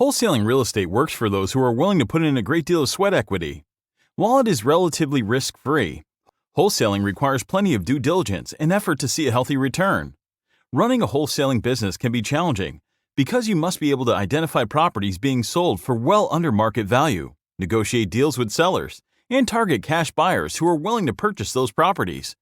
Wholesaling real estate works for those who are willing to put in a great deal of sweat equity. While it is relatively risk-free, wholesaling requires plenty of due diligence and effort to see a healthy return. Running a wholesaling business can be challenging because you must be able to identify properties being sold for well under market value, negotiate deals with sellers, and target cash buyers who are willing to purchase those properties.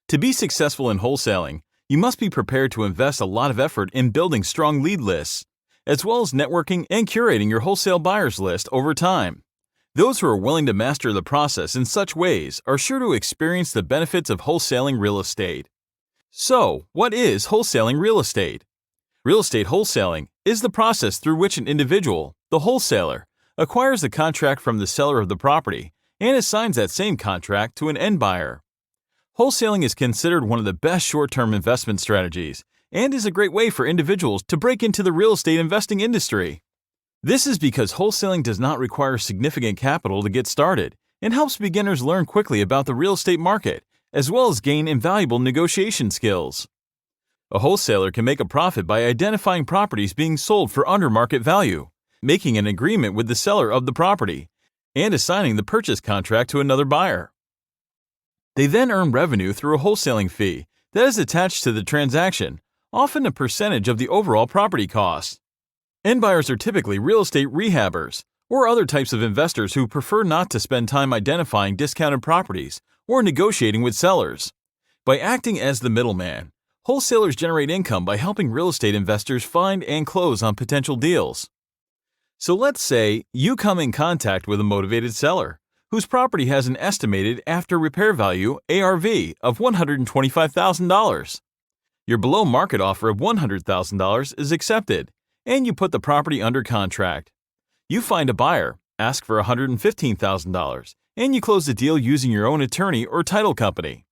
To be successful in wholesaling, you must be prepared to invest a lot of effort in building strong lead lists, as well as networking and curating your wholesale buyers list over time. Those who are willing to master the process in such ways are sure to experience the benefits of wholesaling real estate. So, what is wholesaling real estate? Real estate wholesaling is the process through which an individual, the wholesaler, acquires the contract from the seller of the property and assigns that same contract to an end buyer. Wholesaling is considered one of the best short-term investment strategies and is a great way for individuals to break into the real estate investing industry. This is because wholesaling does not require significant capital to get started and helps beginners learn quickly about the real estate market, as well as gain invaluable negotiation skills. A wholesaler can make a profit by identifying properties being sold for under market value, making an agreement with the seller of the property, and assigning the purchase contract to another buyer. They then earn revenue through a wholesaling fee that is attached to the transaction, often a percentage of the overall property cost. End buyers are typically real estate rehabbers or other types of investors who prefer not to spend time identifying discounted properties or negotiating with sellers. By acting as the middleman, wholesalers generate income by helping real estate investors find and close on potential deals. So let's say you come in contact with a motivated seller whose property has an estimated after repair value ARV of $125,000. Your below market offer of $100,000 is accepted, and you put the property under contract. You find a buyer, ask for $115,000, and you close the deal using your own attorney or title company.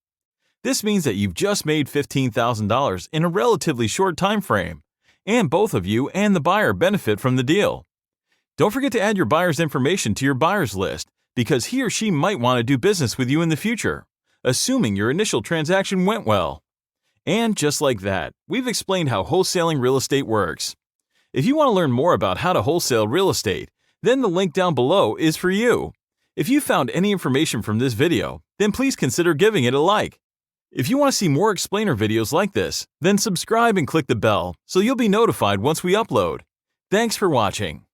This means that you've just made $15,000 in a relatively short time frame, and both of you and the buyer benefit from the deal. Don't forget to add your buyer's information to your buyer's list because he or she might want to do business with you in the future, assuming your initial transaction went well. And just like that, we've explained how wholesaling real estate works. If you want to learn more about how to wholesale real estate, then the link down below is for you. If you found any information from this video, then please consider giving it a like. If you want to see more explainer videos like this, then subscribe and click the bell so you'll be notified once we upload. Thanks for watching.